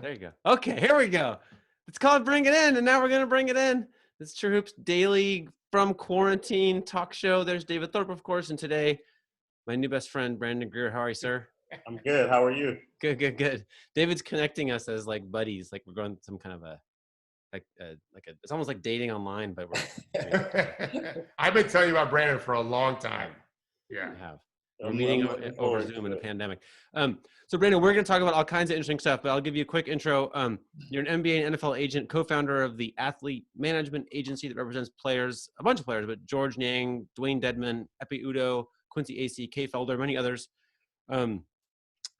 There you go. Okay, here we go. It's called Bring It In, and now we're going to bring it in. This is True Hoops Daily from Quarantine talk show. There's David Thorpe, of course, and today, my new best friend, Brandon Grier. How are you, sir? I'm good. How are you? Good. David's connecting us as like buddies, like we're going some kind of it's almost like dating online, but we're. I've been telling you about Brandon for a long time. Yeah. I have. We're meeting over Zoom in the pandemic. So Brandon, we're going to talk about all kinds of interesting stuff, but I'll give you a quick intro. You're an NBA and NFL agent, co-founder of the athlete management agency that represents players, a bunch of players, but Georges Niang, Dewayne Dedmon, Ekpe Udoh, Quincy Acy, Felder, many others. And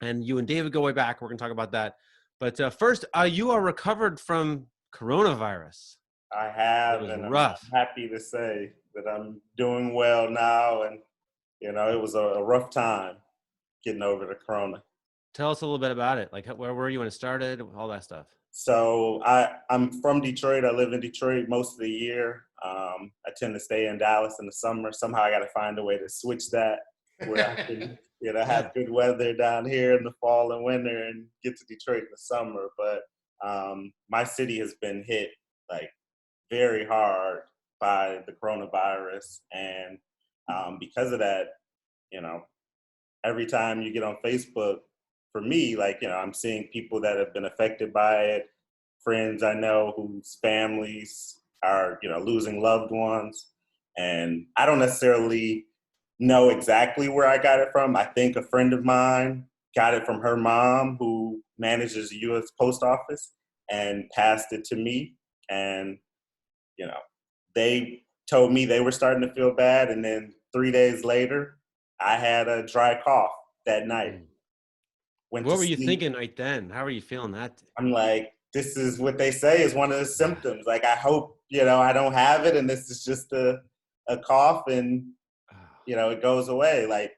you and David go way back. We're going to talk about that. But first, you are recovered from coronavirus. I have, and rough. I'm happy to say that I'm doing well now. And, you know, it was a rough time getting over the corona. Tell us a little bit about it. Like, where were you when it started? All that stuff. So I'm from Detroit. I live in Detroit most of the year. I tend to stay in Dallas in the summer. Somehow I got to find a way to switch that where I can, you know, have good weather down here in the fall and winter and get to Detroit in the summer. But my city has been hit like very hard by the coronavirus. And because of that, you know, every time you get on Facebook, for me, like, you know, I'm seeing people that have been affected by it, friends I know whose families are, you know, losing loved ones. And I don't necessarily know exactly where I got it from. I think a friend of mine got it from her mom, who manages the U.S. Post Office, and passed it to me. And, you know, they told me they were starting to feel bad. And then 3 days later, I had a dry cough that night. What were you thinking right then? How were you feeling that? I'm like, this is what they say is one of the symptoms. Like, I hope, you know, I don't have it and this is just a cough and, you know, it goes away. Like,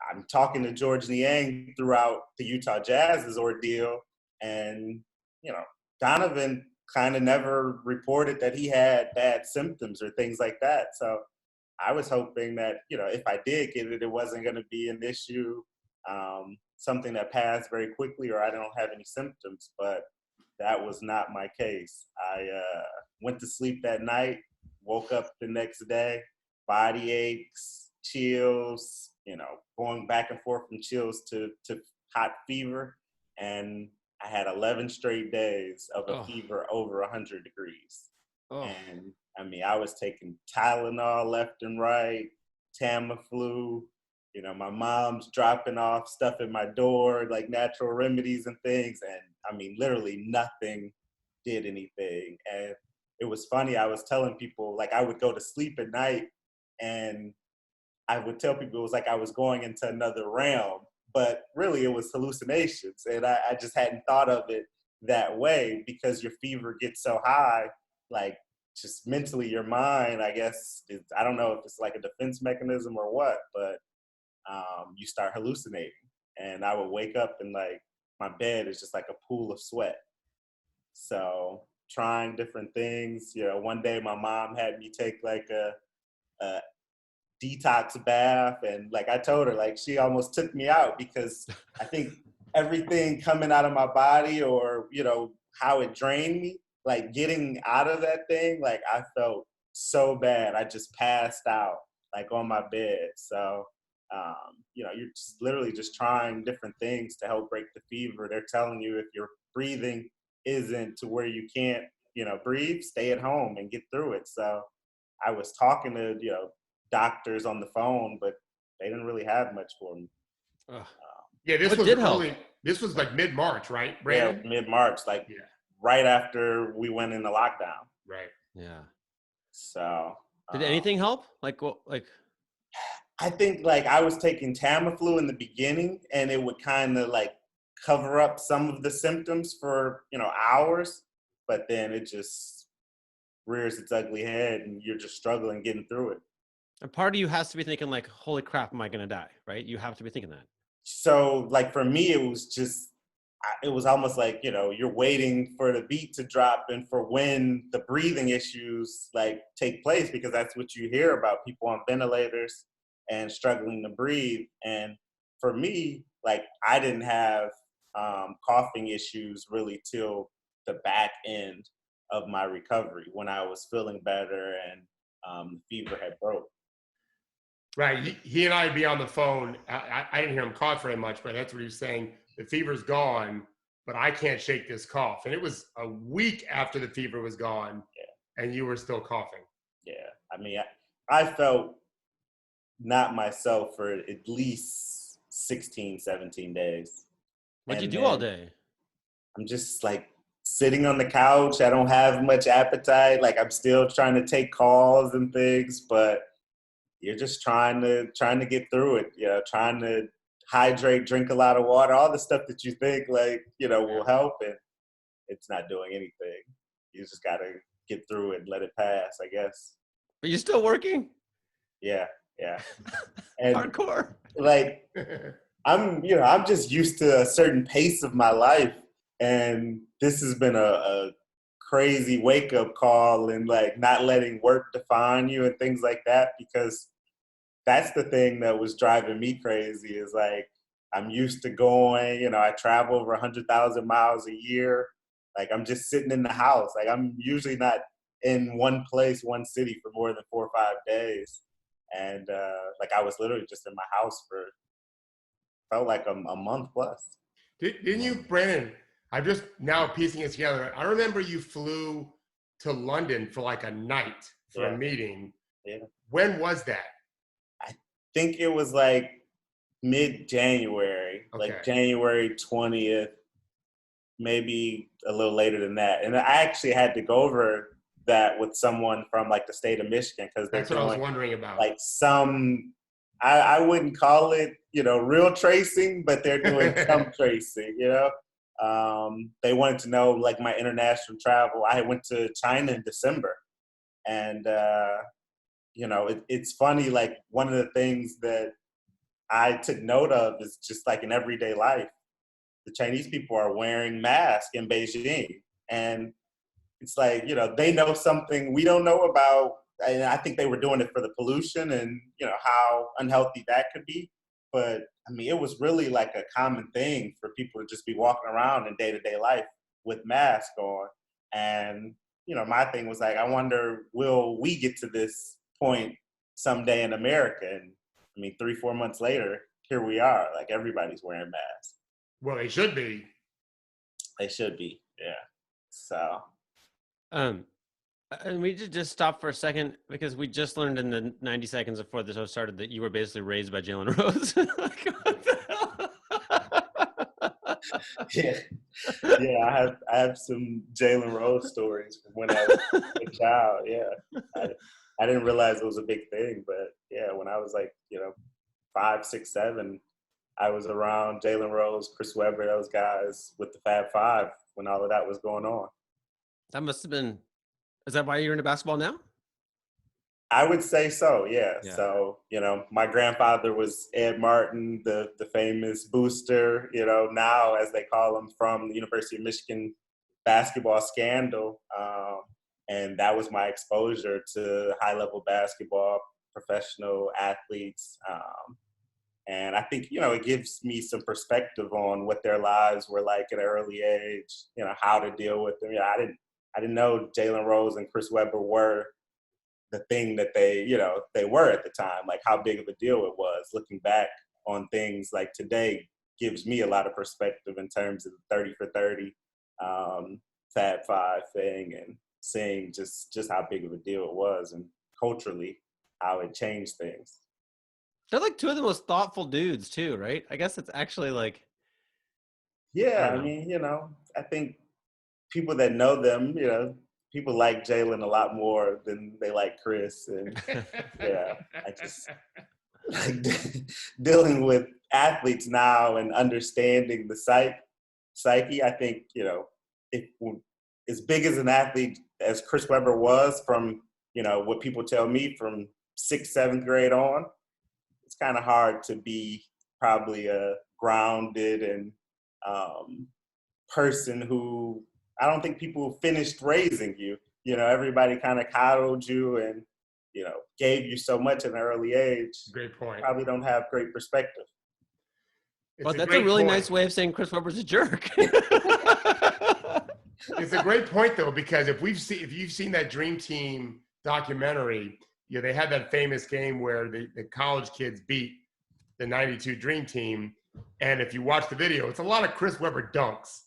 I'm talking to Georges Niang throughout the Utah Jazz's ordeal, and, you know, Donovan kind of never reported that he had bad symptoms or things like that. So I was hoping that, you know, if I did get it, it wasn't going to be an issue, something that passed very quickly, or I don't have any symptoms. But that was not my case. I went to sleep that night, woke up the next day, body aches, chills, you know, going back and forth from chills to hot fever. And I had 11 straight days of a fever over 100 degrees. And I mean, I was taking Tylenol left and right, Tamiflu. You know, my mom's dropping off stuff at my door, like natural remedies and things. And I mean, literally nothing did anything. And it was funny. I was telling people, like, I would go to sleep at night and I would tell people it was like I was going into another realm, but really it was hallucinations. And I just hadn't thought of it that way, because your fever gets so high, like, just mentally your mind, I guess, I don't know if it's like a defense mechanism or what, but you start hallucinating. And I would wake up and, like, my bed is just like a pool of sweat. So trying different things, you know, one day my mom had me take like a detox bath, and like I told her, like, she almost took me out, because I think everything coming out of my body, or, you know, how it drained me, like getting out of that thing, like I felt so bad. I just passed out, like, on my bed. So you know, you're just literally just trying different things to help break the fever. They're telling you if your breathing isn't to where you can't, you know, breathe, stay at home and get through it. So I was talking to, you know, doctors on the phone, but they didn't really have much for me. Yeah, this was early. This was like mid-March, right, Brandon? Yeah, mid-March, like right after we went into lockdown. Right. Yeah. So did anything help? Like, what? Like, I think, like, I was taking Tamiflu in the beginning, and it would kind of like cover up some of the symptoms for, you know, hours, but then it just rears its ugly head, and you're just struggling getting through it. A part of you has to be thinking, like, holy crap, am I going to die? Right? You have to be thinking that. So, like, for me, it was almost like, you know, you're waiting for the beat to drop and for when the breathing issues, like, take place, because that's what you hear about people on ventilators and struggling to breathe. And for me, like, I didn't have coughing issues really till the back end of my recovery when I was feeling better and the fever had broke. Right. He and I would be on the phone. I didn't hear him cough very much, but that's what he was saying. The fever's gone, but I can't shake this cough. And it was a week after the fever was gone, and you were still coughing. Yeah. I mean, I felt not myself for at least 16, 17 days. What'd you do all day? I'm just like sitting on the couch. I don't have much appetite. Like I'm still trying to take calls and things, but you're just trying to get through it. You know, trying to hydrate, drink a lot of water, all the stuff that you think like, you know, will help, and it's not doing anything. You just got to get through it and let it pass, I guess. Are you still working? Yeah. And hardcore. Like I'm just used to a certain pace of my life, and this has been a crazy wake up call, and like not letting work define you and things like that, because that's the thing that was driving me crazy is like, I'm used to going, you know, I travel over 100,000 miles a year. Like I'm just sitting in the house. Like I'm usually not in one place, one city for more than 4 or 5 days. And like I was literally just in my house for, felt like a month plus. Didn't you, Brandon? I'm just now piecing it together. I remember you flew to London for like a night for a meeting. Yeah. When was that? I think it was like mid-January, like January 20th, maybe a little later than that. And I actually had to go over that with someone from like the state of Michigan, because that's what I was wondering about. Like some, I wouldn't call it, you know, real tracing, but they're doing some tracing, you know. They wanted to know like my international travel. I went to China in December, and you know, it's funny. Like one of the things that I took note of is just like in everyday life, the Chinese people are wearing masks in Beijing, and it's like, you know, they know something we don't know about. And I think they were doing it for the pollution and, you know, how unhealthy that could be. But I mean, it was really like a common thing for people to just be walking around in day-to-day life with masks on. And, you know, my thing was like, I wonder, will we get to this point someday in America? And I mean, 3-4 months later, here we are. Like everybody's wearing masks. Well, they should be. They should be, yeah. So. And we just stop for a second because we just learned in the 90 seconds before the show started that you were basically raised by Jalen Rose. Like, what the hell? Yeah. I have some Jalen Rose stories from when I was a child. Yeah, I didn't realize it was a big thing, but yeah, when I was like, you know, 5, 6, 7, I was around Jalen Rose, Chris Webber, those guys with the Fab Five when all of that was going on. That must have been. Is that why you're into basketball now? I would say so, yeah. So, you know, my grandfather was Ed Martin, the famous booster, you know, now as they call him, from the University of Michigan basketball scandal. And that was my exposure to high-level basketball, professional athletes. And I think, you know, it gives me some perspective on what their lives were like at an early age, you know, how to deal with them. You know, I didn't know Jalen Rose and Chris Webber were the thing that they were at the time, like how big of a deal it was. Looking back on things like today gives me a lot of perspective in terms of the 30 for 30 Fab Five thing, and seeing just how big of a deal it was, and culturally how it changed things. They're like two of the most thoughtful dudes too, right? I guess it's actually like. Yeah, I mean, you know, I think people that know them, you know, people like Jalen a lot more than they like Chris. And yeah, I just like dealing with athletes now and understanding the psyche. I think, you know, as big as an athlete as Chris Webber was, from, you know, what people tell me from 6th, 7th grade on, it's kind of hard to be probably a grounded and person who, I don't think people finished raising you. You know, everybody kind of coddled you and, you know, gave you so much at an early age. Great point. Probably don't have great perspective. Well, that's a really nice way of saying Chris Webber's a jerk. It's a great point, though, because if you've seen that Dream Team documentary, they had that famous game where the college kids beat the 92 Dream Team. And if you watch the video, it's a lot of Chris Webber dunks.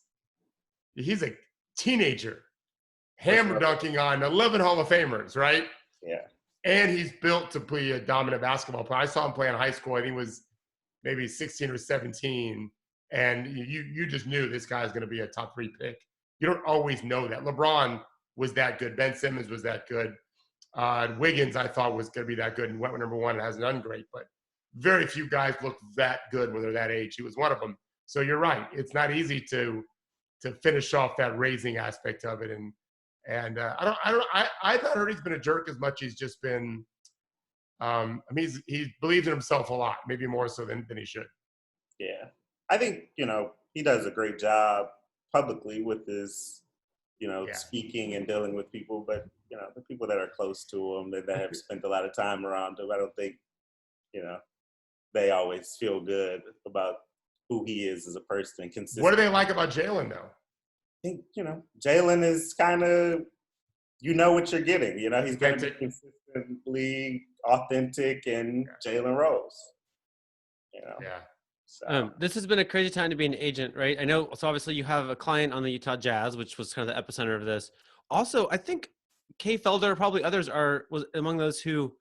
He's a teenager, hammer dunking on 11 Hall of Famers, right? Yeah. And he's built to be a dominant basketball player. I saw him play in high school. I think he was maybe 16 or 17. And you just knew this guy's going to be a top 3 pick. You don't always know that. LeBron was that good. Ben Simmons was that good. Wiggins, I thought, was going to be that good and went number 1 and hasn't done great. But very few guys look that good when they're that age. He was one of them. So you're right. It's not easy to finish off that raising aspect of it. And I've not heard he's been a jerk as much. He's just been, he believes in himself a lot, maybe more so than he should. Yeah. I think, he does a great job publicly with his, speaking and dealing with people, but, the people that are close to him, that have spent a lot of time around him, I don't think, they always feel good about who he is as a person. Consistent. What do they like about Jalen, though? I think, Jalen is kind of, what you're getting. He's going to be consistently authentic and Jalen Rose. Yeah. So. This has been a crazy time to be an agent, right? I know. So obviously you have a client on the Utah Jazz, which was kind of the epicenter of this. Also, I think Kay Felder, probably others was among those who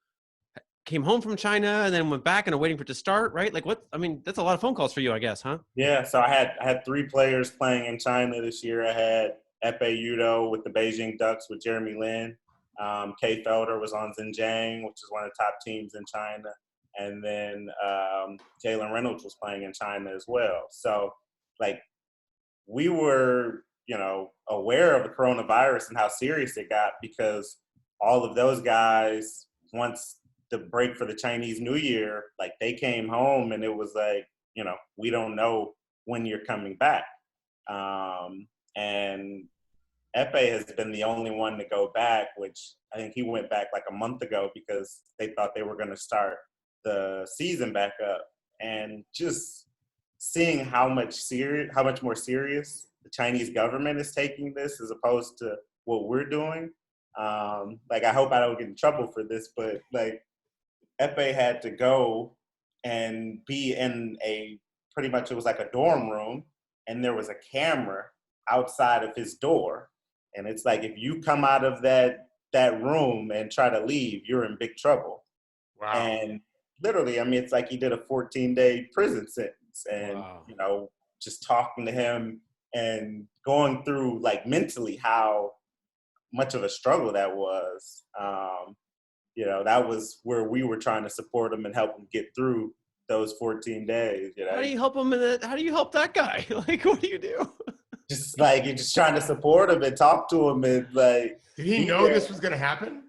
came home from China and then went back and are waiting for it to start, right? Like that's a lot of phone calls for you, I guess, huh? Yeah. So I had 3 players playing in China this year. I had Ekpe Udoh with the Beijing Ducks with Jeremy Lin. Kay Felder was on Xinjiang, which is one of the top teams in China. And then Jalen Reynolds was playing in China as well. So, we were, aware of the coronavirus and how serious it got because all of those guys, once the break for the Chinese New Year, they came home and it was we don't know when you're coming back. And Ekpe has been the only one to go back, which I think he went back a month ago because they thought they were going to start the season back up, and just seeing how much more serious the Chinese government is taking this as opposed to what we're doing. I hope I don't get in trouble for this, but Ekpe had to go and be in pretty much it was like a dorm room, and there was a camera outside of his door, and it's if you come out of that room and try to leave, you're in big trouble. Wow. And literally, it's he did a 14-day prison sentence, and wow. Just talking to him and going through mentally how much of a struggle that was. That was where we were trying to support him and help him get through those 14 days. How do you help him how do you help that guy? What do you do? Just you're just trying to support him and talk to him and Did he know this was going to happen?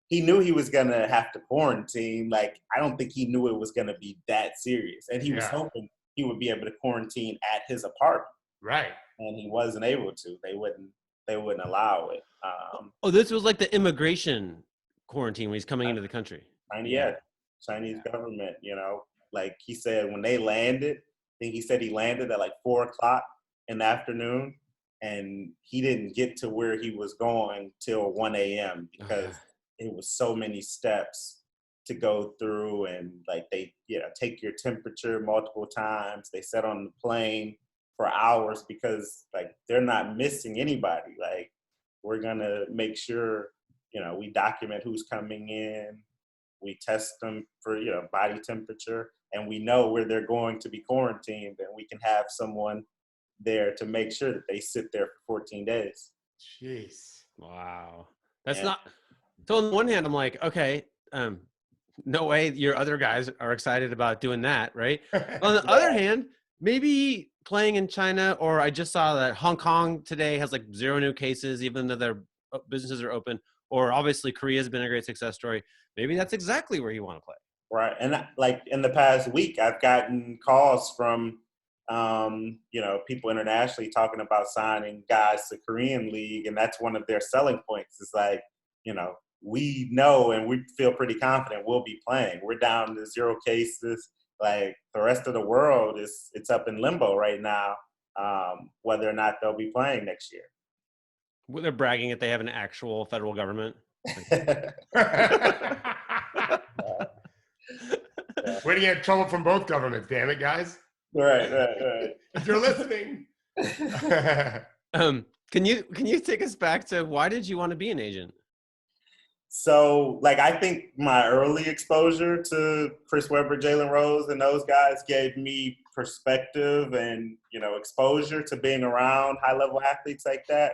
He knew he was going to have to quarantine. I don't think he knew it was going to be that serious. And he was hoping he would be able to quarantine at his apartment. Right. And he wasn't able to. They wouldn't allow it. This was the immigration quarantine when he's coming into the country. Chinese government, he said when they landed, I think he said he landed at 4:00 in the afternoon, and he didn't get to where he was going till 1 a.m. because it was so many steps to go through, and they take your temperature multiple times. They sat on the plane for hours because they're not missing anybody. We're gonna make sure we document who's coming in, we test them for body temperature, and we know where they're going to be quarantined, and we can have someone there to make sure that they sit there for 14 days. Jeez. Wow. That's not. So on the one hand, I'm okay, no way your other guys are excited about doing that, right? On the other hand, maybe playing in China, or I just saw that Hong Kong today has 0 new cases, even though their businesses are open, or obviously Korea's been a great success story. Maybe that's exactly where you want to play. Right. And in the past week, I've gotten calls from, people internationally talking about signing guys to Korean League. And that's one of their selling points. It's we know and we feel pretty confident we'll be playing. We're down to 0 cases. like the rest of the world it's up in limbo right now, whether or not they'll be playing next year. Well, they're bragging that they have an actual federal government. We're gonna get in trouble from both governments, damn it, guys. Right. If you're listening. Can you take us back to why did you want to be an agent? So, like, I think my early exposure to Chris Webber, Jalen Rose, and those guys gave me perspective and, exposure to being around high-level athletes like that.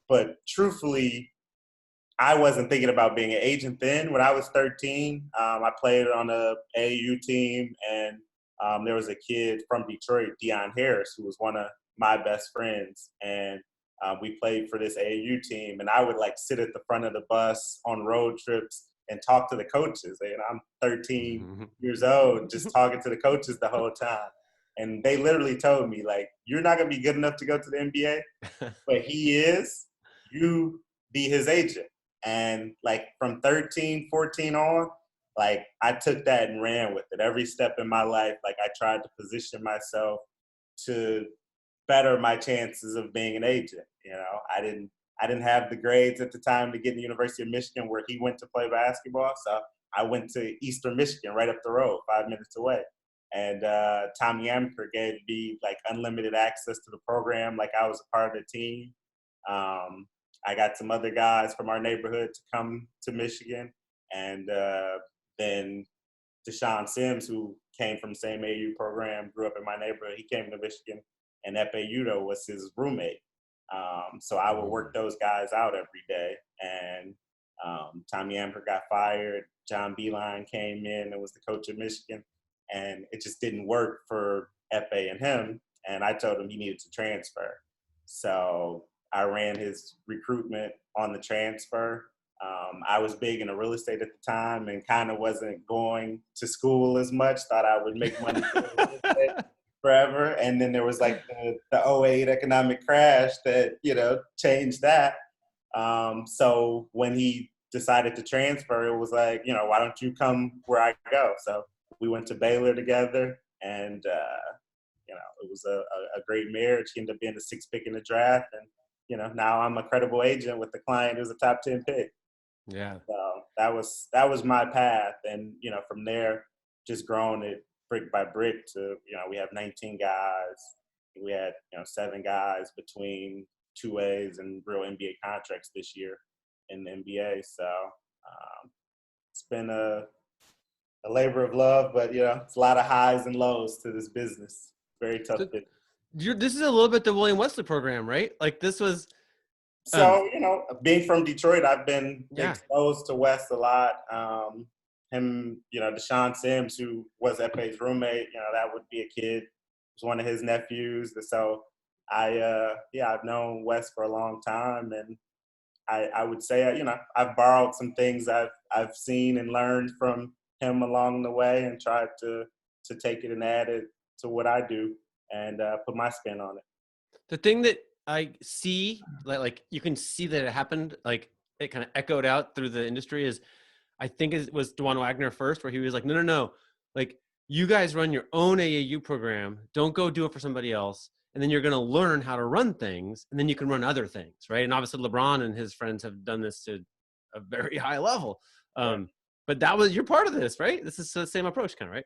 But truthfully, I wasn't thinking about being an agent then. When I was 13, I played on a AAU team, and there was a kid from Detroit, Deion Harris, who was one of my best friends. And we played for this AAU team, and I would sit at the front of the bus on road trips and talk to the coaches. And I'm 13 years old, just talking to the coaches the whole time. And they literally told me, you're not going to be good enough to go to the NBA, but he is. You be his agent. And from 13, 14 on, I took that and ran with it. Every step in my life, I tried to position myself to better my chances of being an agent. I didn't have the grades at the time to get in the University of Michigan where he went to play basketball. So I went to Eastern Michigan, right up the road, 5 minutes away. And Tommy Amaker gave me unlimited access to the program. I was a part of the team. I got some other guys from our neighborhood to come to Michigan. And then Deshaun Sims, who came from the same AU program, grew up in my neighborhood. He came to Michigan, and Ekpe Udoh was his roommate. So I would work those guys out every day. And Tommy Amaker got fired. John Beilein came in and was the coach of Michigan. And it just didn't work for Ekpe and him. And I told him he needed to transfer. So I ran his recruitment on the transfer. I was big into real estate at the time and kind of wasn't going to school as much. Thought I would make money forever. And then there was the 08 economic crash that, changed that. So when he decided to transfer, it was why don't you come where I go? So we went to Baylor together, and, it was a great marriage. He ended up being the 6th pick in the draft. And, now I'm a credible agent with the client who's a top 10 pick. Yeah. So that was my path. And, from there, just growing it brick by brick to, we have 19 guys. We had, 7 guys between 2As and real NBA contracts this year in the NBA. So it's been a labor of love, but, it's a lot of highs and lows to this business. Very tough business. This is a little bit the William Wesley program, right? This was. So, being from Detroit, I've been exposed to Wes a lot. Him, Deshaun Sims, who was Ekpe's roommate, that would be a kid. Was one of his nephews. So I've known Wes for a long time. And I would say, I've borrowed some things I've seen and learned from him along the way and tried to take it and add it to what I do and put my spin on it. The thing that I see, like you can see that it happened, it kind of echoed out through the industry is, I think it was Dwan Wagner first, where he was like, no. You guys run your own AAU program. Don't go do it for somebody else. And then you're going to learn how to run things, and then you can run other things, right? And obviously LeBron and his friends have done this to a very high level. But you're part of this, right? This is the same approach, kind of, right?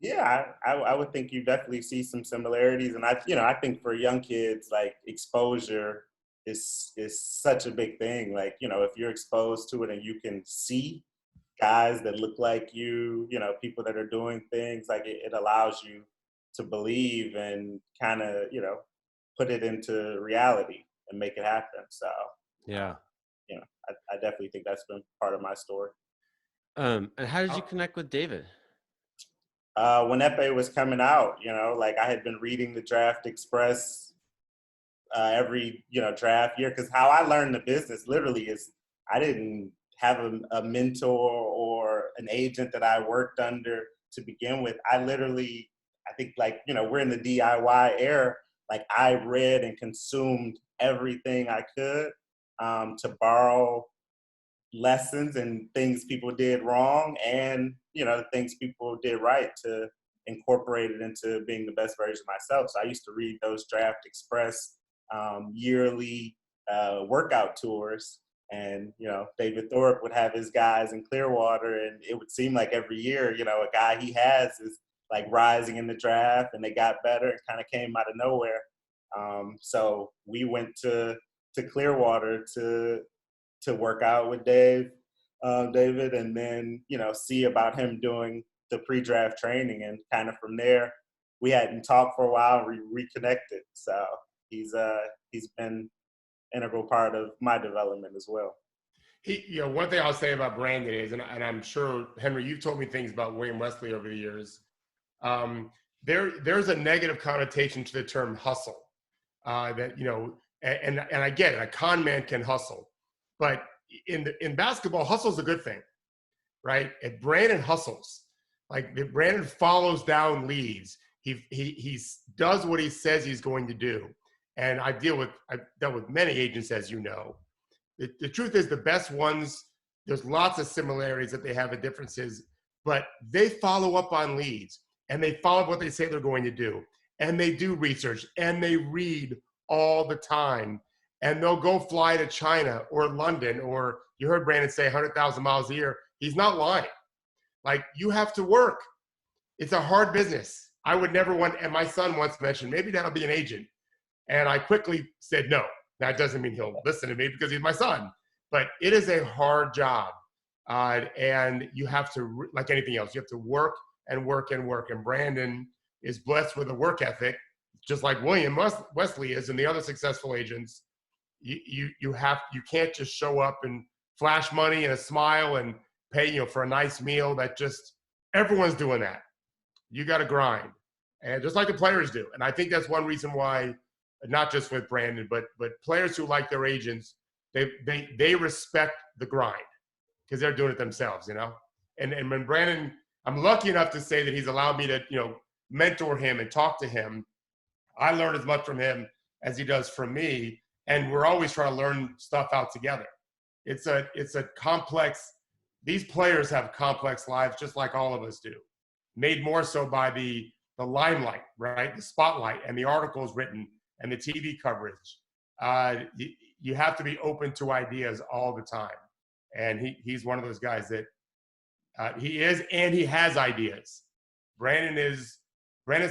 Yeah, I would think you definitely see some similarities. And I think for young kids, exposure is such a big thing. If you're exposed to it and you can see guys that look like you, people that are doing things, it allows you to believe and kind of, put it into reality and make it happen. So, yeah, I definitely think that's been part of my story. And how did you connect with David? When Ekpe was coming out, I had been reading the Draft Express every, draft year. Because how I learned the business literally is I didn't have a mentor or an agent that I worked under to begin with. I think we're in the DIY era. I read and consumed everything I could to borrow lessons and things people did wrong and, things people did right to incorporated into being the best version of myself. So I used to read those Draft Express yearly workout tours. And, David Thorpe would have his guys in Clearwater, and it would seem like every year, a guy he has is like rising in the draft, and they got better and kind of came out of nowhere. So we went to Clearwater to work out with David, and then, see about him doing the pre-draft training. And kind of from there, we hadn't talked for a while, we reconnected. So he's been integral part of my development as well. One thing I'll say about Brandon is, and I'm sure, Henry, you've told me things about William Wesley over the years. There's a negative connotation to the term hustle. And I get it. A con man can hustle, but in basketball, hustle is a good thing, right? If Brandon hustles, like if Brandon follows down leads, he does what he says he's going to do. And I've dealt with many agents, as you know. The truth is, the best ones, there's lots of similarities that they have and differences, but they follow up on leads and they follow what they say they're going to do. And they do research and they read all the time. And they'll go fly to China or London, or you heard Brandon say 100,000 miles a year. He's not lying. Like, you have to work. It's a hard business. I would never want, and my son once mentioned, maybe that'll be an agent. And I quickly said, no, that doesn't mean he'll listen to me because he's my son. But it is a hard job. And you have to, like anything else, you have to work and work and work. And Brandon is blessed with a work ethic, just like William Wesley is and the other successful agents. You can't just show up and flash money and a smile and pay, for a nice meal. That just, everyone's doing that. You got to grind, and just like the players do. And I think that's one reason why, not just with Brandon, but players who like their agents, they respect the grind because they're doing it themselves, And when Brandon, I'm lucky enough to say that he's allowed me to, mentor him and talk to him. I learn as much from him as he does from me, and we're always trying to learn stuff out together. It's a complex. These players have complex lives, just like all of us do, made more so by the limelight, right? The spotlight and the articles written and the TV coverage. You have to be open to ideas all the time, and he's one of those guys that he is, and he has ideas. Brandon's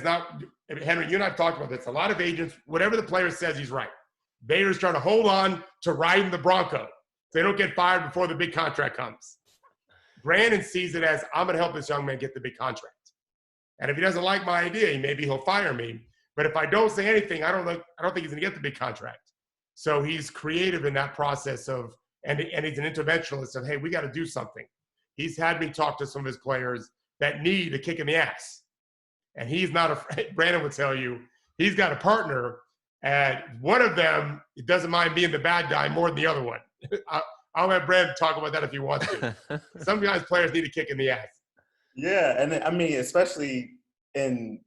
not. Henry, you and I've talked about this. A lot of agents, whatever the player says, he's right. Bader's trying to hold on to riding the Bronco so they don't get fired before the big contract comes. Brandon sees it as, I'm going to help this young man get the big contract. And if he doesn't like my idea, maybe he'll fire me. But if I don't say anything, I don't think he's going to get the big contract. So he's creative in that process of, and he's an interventionalist of, hey, we got to do something. He's had me talk to some of his players that need a kick in the ass. And he's not afraid. Brandon would tell you, he's got a partner, and one of them doesn't mind being the bad guy more than the other one. I'll let Brandon talk about that if he wants to. Some guys, players need a kick in the ass. Yeah, and I mean, especially in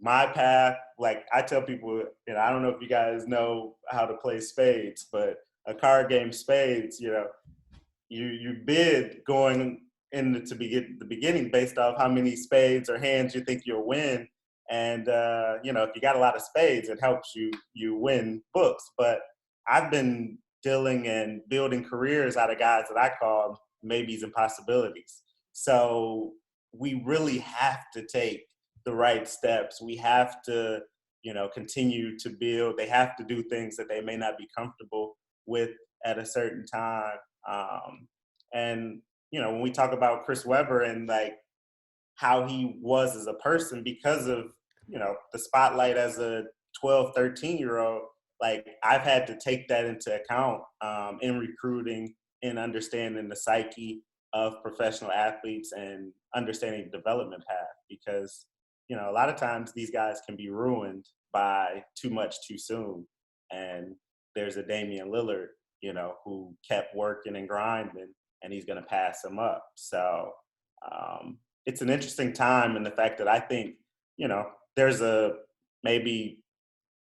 my path, like I tell people, I don't know if you guys know how to play spades, but a card game, spades, you bid going into the beginning based off how many spades or hands you think you'll win. And, if you got a lot of spades, it helps you win books. But I've been dealing and building careers out of guys that I call maybes and possibilities. So we really have to take the right steps. We have to, continue to build. They have to do things that they may not be comfortable with at a certain time. And when we talk about Chris Webber and like how he was as a person because of, the spotlight as a 12, 13-year-old, like I've had to take that into account in recruiting, in understanding the psyche of professional athletes and understanding the development path, because, a lot of times these guys can be ruined by too much too soon. And there's a Damian Lillard, who kept working and grinding, and he's going to pass him up. So it's an interesting time in the fact that I think, there's maybe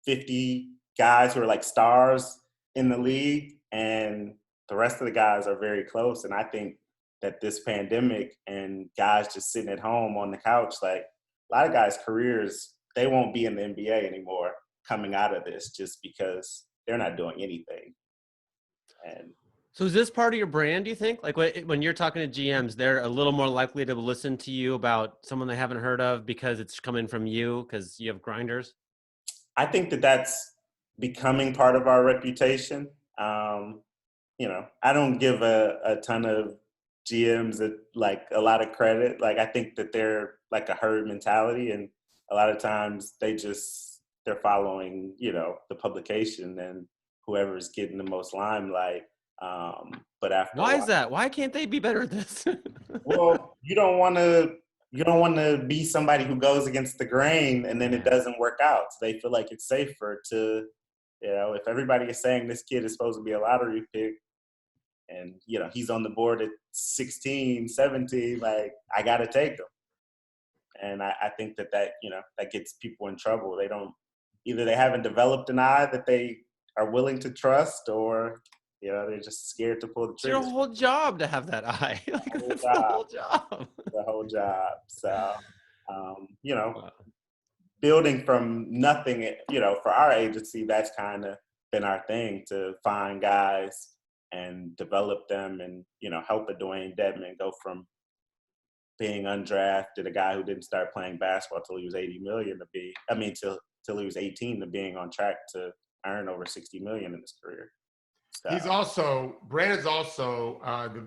50 guys who are like stars in the league, and the rest of the guys are very close. And I think that this pandemic and guys just sitting at home on the couch, like a lot of guys' careers, they won't be in the NBA anymore coming out of this just because they're not doing anything. And so is this part of your brand, do you think? Like when you're talking to GMs, they're a little more likely to listen to you about someone they haven't heard of because it's coming from you because you have grinders? I think that that's becoming part of our reputation. I don't give a ton of GMs like a lot of credit. Like I think that they're like a herd mentality, and a lot of times they're following the publication and whoever's getting the most limelight. But after Why a is while, that? Why can't they be better at this? well, you don't want to be somebody who goes against the grain and then it doesn't work out. So they feel like it's safer to, if everybody is saying this kid is supposed to be a lottery pick and, he's on the board at 16, 17, like I got to take him. And I think that gets people in trouble. Either they haven't developed an eye that they are willing to trust or, they're just scared to pull the It's trigger. your whole job to have that eye. Like, that's the whole job. The whole job. So, Wow. building from nothing, for our agency, that's kind of been our thing, to find guys and develop them and, help a Dewayne Dedmon go from being undrafted, a guy who didn't start playing basketball till he was 80 million till he was 18, to being on track to earn over 60 million in his career. So. Brandon's also,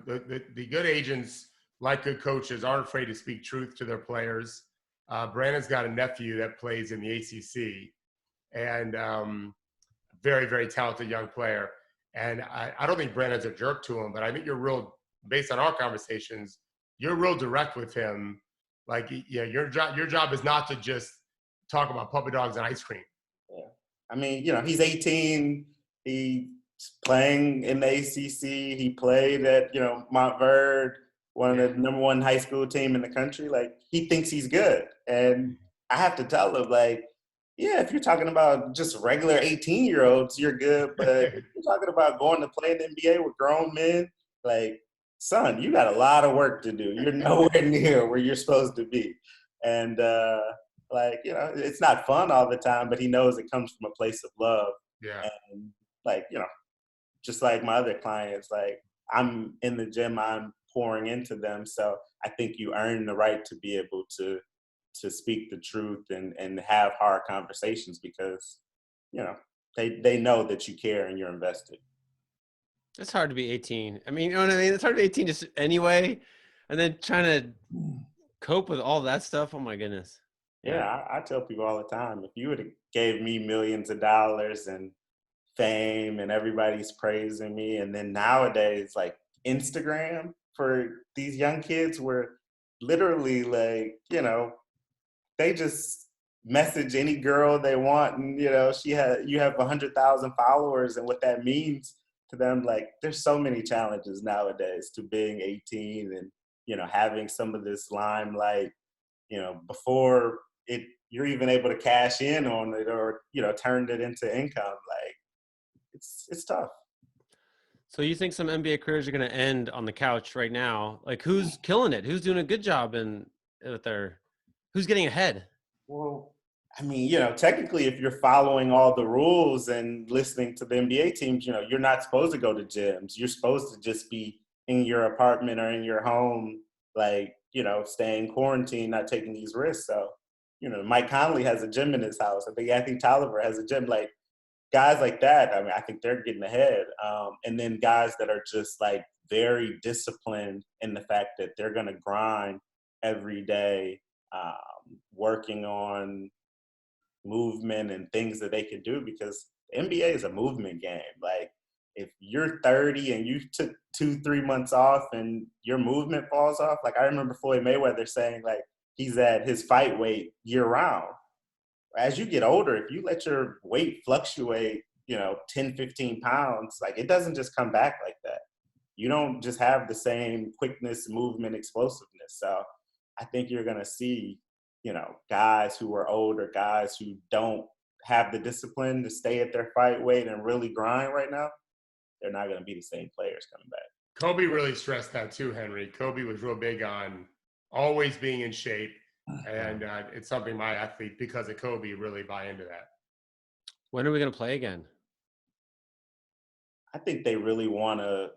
the good agents, like good coaches, aren't afraid to speak truth to their players. Brandon's got a nephew that plays in the ACC and very, very talented young player. And I don't think Brandon's a jerk to him, but I think based on our conversations, you're real direct with him. Like, your job is not to just talk about puppy dogs and ice cream. Yeah. I mean, he's 18. He's playing in the ACC. He played at, Montverde, one of the number one high school team in the country. Like, he thinks he's good. And I have to tell him, like, yeah, if you're talking about just regular 18-year-olds, you're good. But if you're talking about going to play in the NBA with grown men, like, son, you got a lot of work to do. You're nowhere near where you're supposed to be. And, it's not fun all the time, but he knows it comes from a place of love. Yeah. And, just like my other clients, like, I'm in the gym, I'm pouring into them. So I think you earn the right to be able to speak the truth and have hard conversations because, they know that you care and you're invested. It's hard to be 18. I mean, you know what I mean? It's hard to be 18 just anyway. And then trying to cope with all that stuff. Oh, my goodness. Yeah, I tell people all the time, if you would have gave me millions of dollars and fame and everybody's praising me, and then nowadays, like, Instagram for these young kids were literally like, they just message any girl they want and, you have 100,000 followers, and what that means to them, like, there's so many challenges nowadays to being 18 and, having some of this limelight, before you're even able to cash in on it or, turned it into income. Like, it's tough. So you think some NBA careers are going to end on the couch right now? Like, who's killing it? Who's doing a good job who's getting ahead? Well, I mean, technically, if you're following all the rules and listening to the NBA teams, you're not supposed to go to gyms. You're supposed to just be in your apartment or in your home, like, staying quarantined, not taking these risks. So, Mike Conley has a gym in his house. I think Anthony Tolliver has a gym. Like, guys like that, I mean, I think they're getting ahead. And then guys that are just, like, very disciplined in the fact that they're going to grind every day, working on movement and things that they can do, because the NBA is a movement game. Like, if you're 30 and you took 2-3 months off and your movement falls off, like, I remember Floyd Mayweather saying, like, he's at his fight weight year round. As you get older, if you let your weight fluctuate, 10, 15 pounds, like, it doesn't just come back like that. You don't just have the same quickness, movement, explosiveness. So I think you're going to see, guys who are older, guys who don't have the discipline to stay at their fight weight and really grind right now, they're not going to be the same players coming back. Kobe really stressed that too, Henry. Kobe was real big on always being in shape. And it's something my athlete, because of Kobe, really buy into that. When are we going to play again? I think they really want to,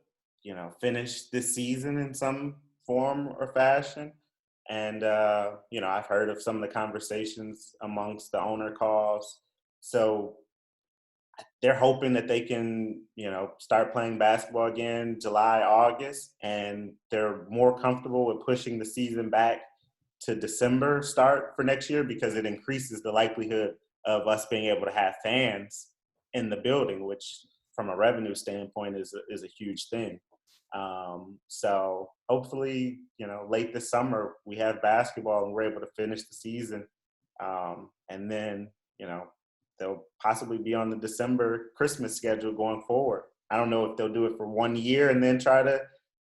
finish this season in some form or fashion. And, I've heard of some of the conversations amongst the owner calls. So they're hoping that they can, start playing basketball again July, August, and they're more comfortable with pushing the season back to December start for next year because it increases the likelihood of us being able to have fans in the building, which from a revenue standpoint is a huge thing. So hopefully, late this summer we have basketball and we're able to finish the season. And then, they'll possibly be on the December Christmas schedule going forward. I don't know if they'll do it for 1 year and then try to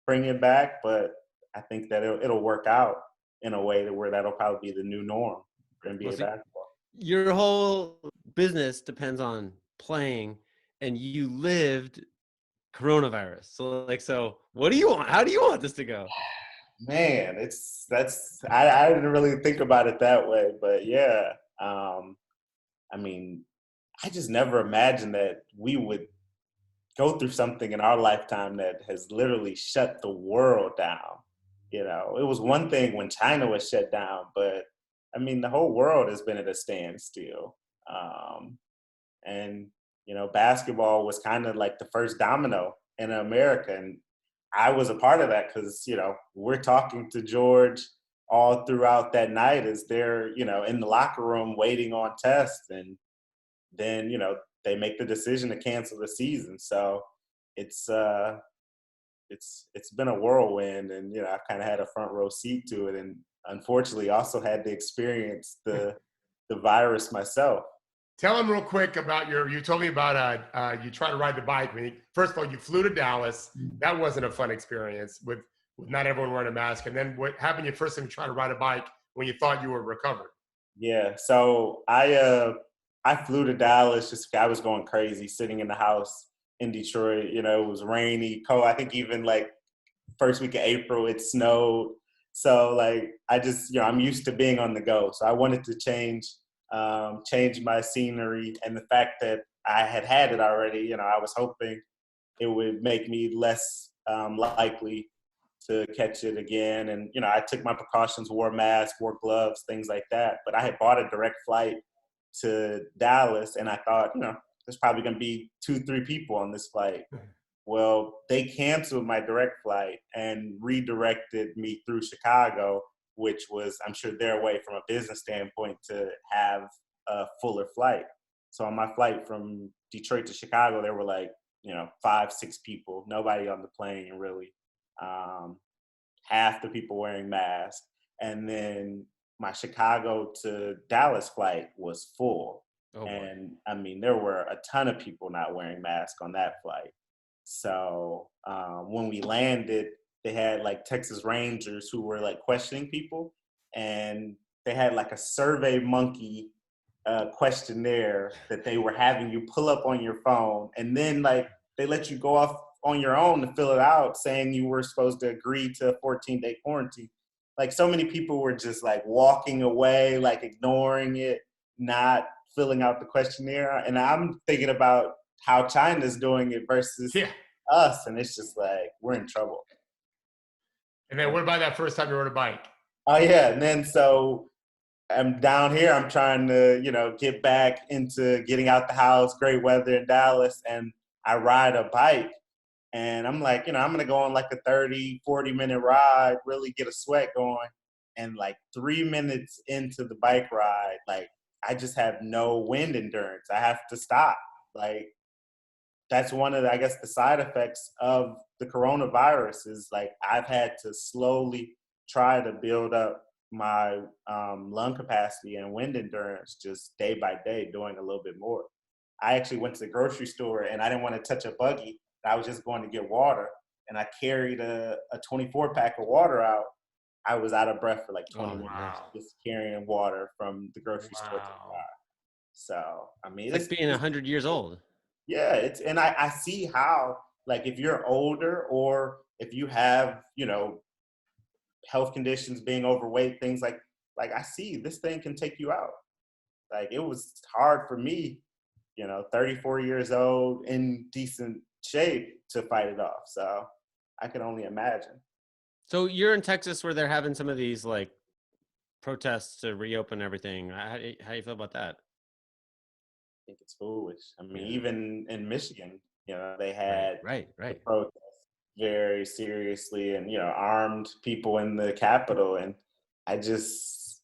bring it back, but I think that it'll work out in a way where that'll probably be the new norm for NBA basketball. Your whole business depends on playing, and you lived coronavirus. So what do you want? How do you want this to go? Man, I didn't really think about it that way, but yeah. I just never imagined that we would go through something in our lifetime that has literally shut the world down. It was one thing when China was shut down, but the whole world has been at a standstill. And basketball was kind of like the first domino in America. And I was a part of that because, we're talking to George all throughout that night as they're, in the locker room waiting on tests. And then, they make the decision to cancel the season. So it's been a whirlwind, and, I've kind of had a front row seat to it. And unfortunately also had to experience the virus myself. Tell them real quick about you told me about you try to ride the bike. First of all, you flew to Dallas. That wasn't a fun experience with not everyone wearing a mask. And then what happened your first time you tried to ride a bike when you thought you were recovered? Yeah, so I flew to Dallas. I was going crazy sitting in the house in Detroit. It was rainy, cold. I think even like first week of April, it snowed. So I just, I'm used to being on the go. So I wanted to change my scenery, and the fact that I had it already, I was hoping it would make me less likely to catch it again. And, I took my precautions, wore a mask, wore gloves, things like that. But I had bought a direct flight to Dallas, and I thought, there's probably going to be 2-3 people on this flight. Well, they canceled my direct flight and redirected me through Chicago, which was, I'm sure, their way from a business standpoint to have a fuller flight. So on my flight from Detroit to Chicago, there were 5-6 people, nobody on the plane really. Half the people wearing masks. And then my Chicago to Dallas flight was full. Oh, and there were a ton of people not wearing masks on that flight. So when we landed, they had Texas Rangers who were questioning people, and they had a Survey Monkey questionnaire that they were having you pull up on your phone, and then they let you go off on your own to fill it out, saying you were supposed to agree to a 14-day quarantine. So many people were just walking away, ignoring it, not filling out the questionnaire. And I'm thinking about how China's doing it versus us, and it's just we're in trouble. And then what about that first time you rode a bike? Oh yeah, and then so I'm down here. I'm trying to get back into getting out the house. Great weather in Dallas, and I ride a bike, and I'm I'm gonna go on a 30-40 minute ride, really get a sweat going, and 3 minutes into the bike ride, I just have no wind endurance. I have to stop. That's one of I guess the side effects of the coronavirus is I've had to slowly try to build up my lung capacity and wind endurance just day by day, doing a little bit more. I actually went to the grocery store and I didn't want to touch a buggy. I was just going to get water, and I carried a 24-pack of water out. I was out of breath for 20 minutes just carrying water from the grocery store to the car. So, it's being 100 years old. Yeah, and I see how, if you're older or if you have, health conditions, being overweight, things like, I see this thing can take you out. Like, it was hard for me, 34 years old in decent shape to fight it off. So I can only imagine. So you're in Texas where they're having some of these like protests to reopen everything. How do you feel about that? I think it's foolish. I mean, Yeah. even in Michigan, they had Right. the protests very seriously and, armed people in the Capitol. And I just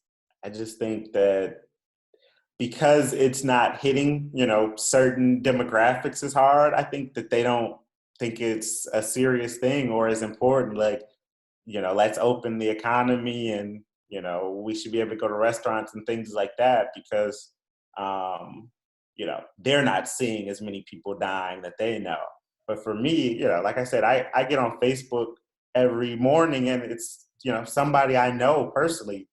think that because it's not hitting, certain demographics as hard, I think that they don't think it's a serious thing or as important. Like, let's open the economy and, we should be able to go to restaurants and things like that because, they're not seeing as many people dying that they know. But for me, like I said, I get on Facebook every morning and it's, somebody I know personally,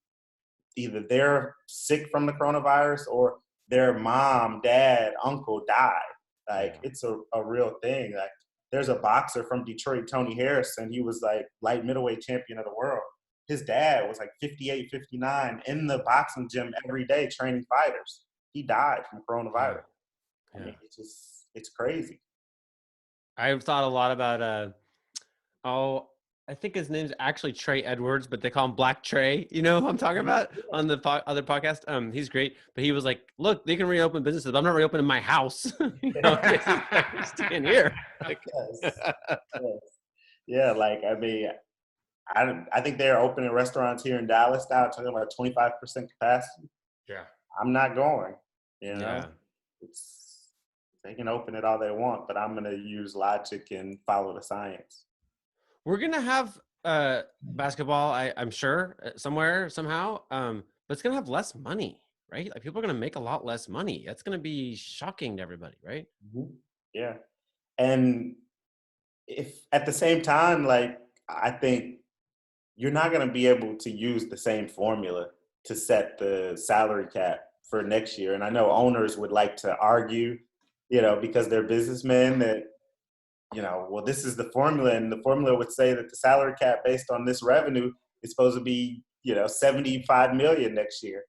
either they're sick from the coronavirus or their mom, dad, uncle died. Like, it's a real thing. Like, there's a boxer from Detroit, Tony Harrison. He was like light middleweight champion of the world. His dad was like 58, 59 in the boxing gym every day training fighters. He died from coronavirus. Yeah. I mean, it's crazy. I've thought a lot about I think his name's actually Trey Edwards, but they call him Black Trey. You know who I'm talking about on the other podcast? He's great, but he was like, look, they can reopen businesses, but I'm not reopening my house. Staying here. Like, yes. Yeah, like, I mean, I think they're opening restaurants here in Dallas now, talking about 25% capacity. Yeah. I'm not going, Yeah. They can open it all they want, but I'm going to use logic and follow the science. We're going to have basketball, I'm sure, somewhere, somehow, but it's going to have less money, right? Like, people are going to make a lot less money. That's going to be shocking to everybody, right? Mm-hmm. Yeah. And if at the same time, like, I think you're not going to be able to use the same formula to set the salary cap for next year. And I know owners would like to argue, because they're businessmen that, well, this is the formula. And the formula would say that the salary cap based on this revenue is supposed to be, 75 million next year.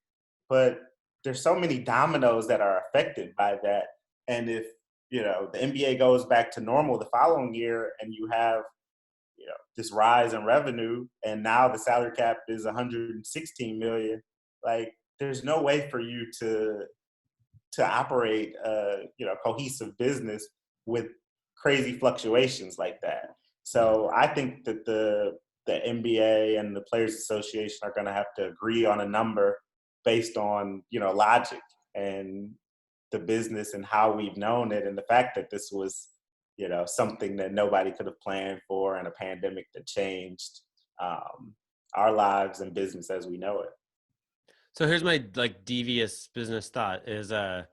But there's so many dominoes that are affected by that. And if, the NBA goes back to normal the following year and you have, this rise in revenue and now the salary cap is 116 million, like, there's no way for you to operate a cohesive business with crazy fluctuations like that. So I think that the NBA and the Players Association are going to have to agree on a number based on logic and the business and how we've known it, and the fact that this was something that nobody could have planned for, and a pandemic that changed our lives and business as we know it. So here's my like devious business thought is I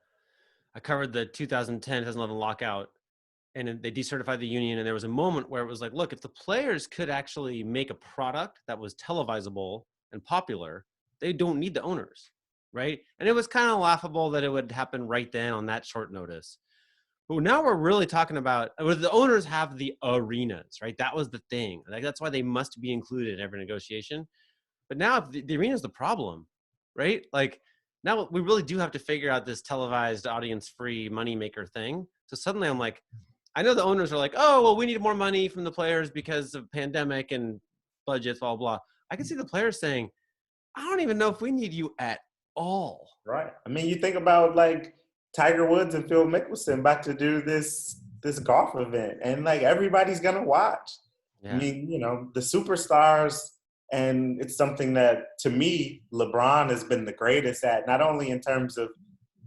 covered the 2010-2011 lockout, and they decertified the union, and there was a moment where it was like, look, if the players could actually make a product that was televisable and popular, they don't need the owners, right? And it was kind of laughable that it would happen right then on that short notice. But now we're really talking about the owners have the arenas, right? That was the thing. Like, that's why they must be included in every negotiation. But now if the arena is the problem, right? Like, now we really do have to figure out this televised audience-free moneymaker thing. So suddenly I'm like, I know the owners are like, oh, well, we need more money from the players because of pandemic and budgets, blah, blah. I can see the players saying, I don't even know if we need you at all. Right. I mean, you think about like Tiger Woods and Phil Mickelson about to do this golf event, and like everybody's gonna watch. Yeah. I mean, the superstars, and it's something that to me LeBron has been the greatest at, not only in terms of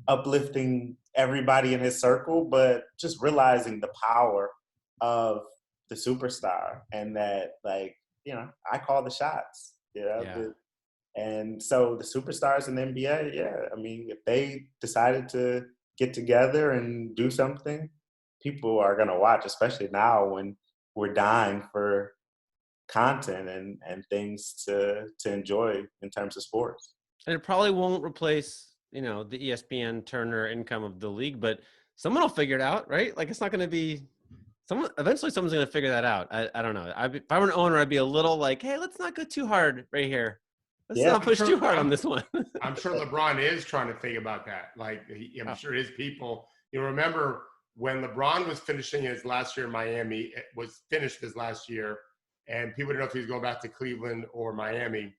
uplifting everybody in his circle, but just realizing the power of the superstar, and that, like, I call the shots. And so the superstars in the NBA, I mean, if they decided to get together and do something, people are going to watch, especially now when we're dying for content and things to enjoy in terms of sports. And it probably won't replace, the ESPN Turner income of the league, but someone will figure it out, right? Like, it's not going to be eventually someone's going to figure that out. I don't know. If I were an owner, I'd be a little like, hey, let's not go too hard right here. Let's not push too hard on this one. I'm sure LeBron is trying to think about that. Like, I'm sure his people, you remember when LeBron was finishing his last year in Miami, it was finished his last year, and people didn't know if he was going back to Cleveland or Miami.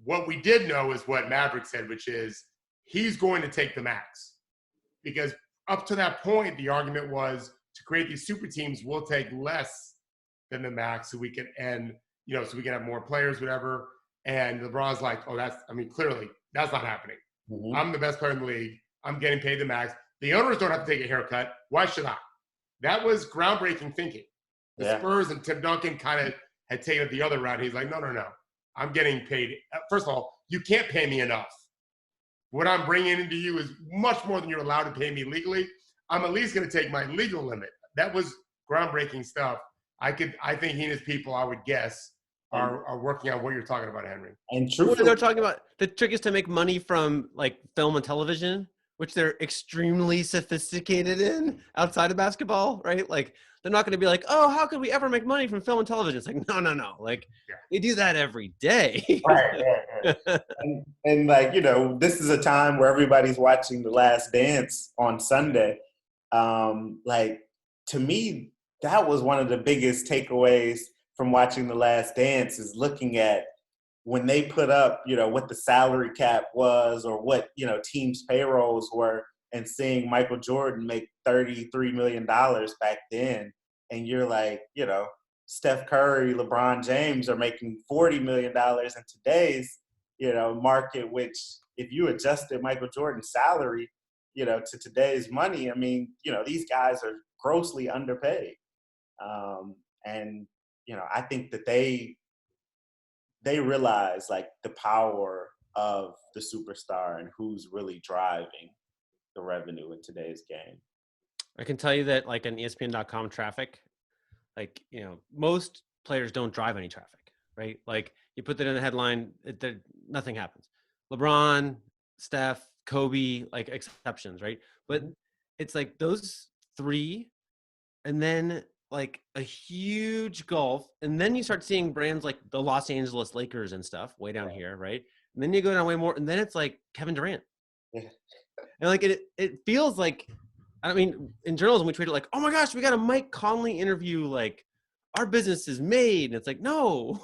What we did know is what Maverick said, which is he's going to take the max. Because up to that point, the argument was to create these super teams, we'll take less than the max so we can so we can have more players, whatever. And LeBron's like, clearly that's not happening. Mm-hmm. I'm the best player in the league. I'm getting paid the max. The owners don't have to take a haircut. Why should I? That was groundbreaking thinking. The Spurs and Tim Duncan kind of had taken it the other route. He's like, no. I'm getting paid. First of all, you can't pay me enough. What I'm bringing into you is much more than you're allowed to pay me legally. I'm at least going to take my legal limit. That was groundbreaking stuff. I think he and his people, I would guess, are working on what you're talking about, Henry. And truthfully, they're talking about the trick is to make money from like film and television, which they're extremely sophisticated in outside of basketball, right? Like they're not going to be like, oh, how could we ever make money from film and television? It's like, no. Like they do that every day. Right. and like, this is a time where everybody's watching The Last Dance on Sunday. Like to me, that was one of the biggest takeaways from watching The Last Dance is looking at when they put up, what the salary cap was or what, teams' payrolls were and seeing Michael Jordan make $33 million back then. And you're like, Steph Curry, LeBron James are making $40 million in today's, market, which if you adjusted Michael Jordan's salary, to today's money, these guys are grossly underpaid. And I think that they realize like the power of the superstar and who's really driving the revenue in today's game. I can tell you that like on ESPN.com traffic, like, most players don't drive any traffic, right? Like you put that in the headline, nothing happens. LeBron, Steph, Kobe, like exceptions, right? But it's like those three and then like a huge gulf. And then you start seeing brands like the Los Angeles Lakers and stuff way down here, right? And then you go down way more. And then it's like Kevin Durant. And like it feels like, in journalism, we treat it like, oh my gosh, we got a Mike Conley interview. Like our business is made. And it's like, no,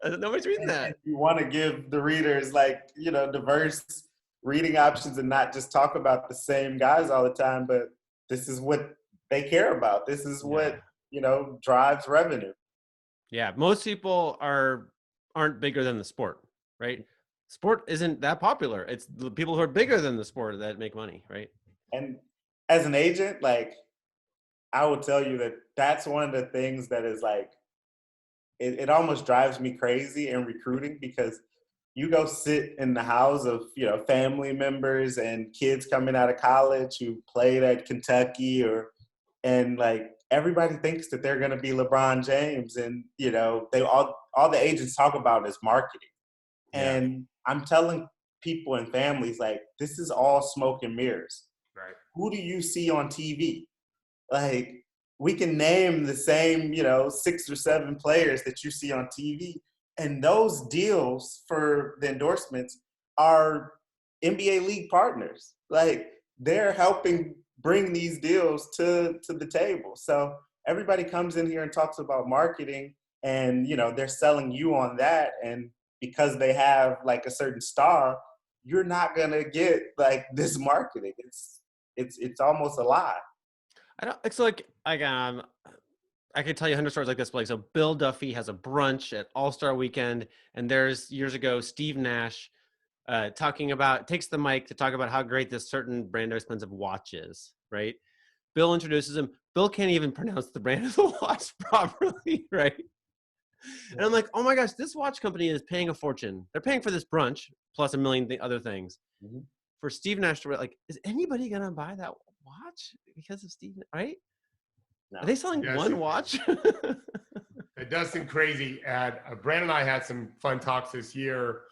nobody's reading that. You want to give the readers like, diverse reading options and not just talk about the same guys all the time, but this is what they care about. This is what, drives revenue. Yeah. Most people aren't bigger than the sport, right? Sport isn't that popular. It's the people who are bigger than the sport that make money, right? And as an agent, like, I will tell you that that's one of the things that is like, it almost drives me crazy in recruiting because you go sit in the house of, family members and kids coming out of college who played at Kentucky and like everybody thinks that they're going to be LeBron James and, they all the agents talk about is marketing. Yeah. And I'm telling people and families, like, this is all smoke and mirrors. Right. Who do you see on TV? Like, we can name the same, 6 or 7 players that you see on TV. And those deals for the endorsements are NBA league partners. Like, they're helping bring these deals to the table. So everybody comes in here and talks about marketing and, they're selling you on that. And because they have like a certain star, you're not going to get like this marketing. It's almost a lie. It's like, I can tell you 100 stories like this, but like, so Bill Duffy has a brunch at All-Star Weekend. And there's years ago, Steve Nash takes the mic to talk about how great this certain brand of expensive watch is, right? Bill introduces him. Bill can't even pronounce the brand of the watch properly, right? And I'm like, oh my gosh, this watch company is paying a fortune. They're paying for this brunch plus a million other things. Mm-hmm. For Steve Nash to like, is anybody going to buy that watch because of Steve, right? No. Are they selling one watch? It does seem crazy. Brandon and I had some fun talks this year.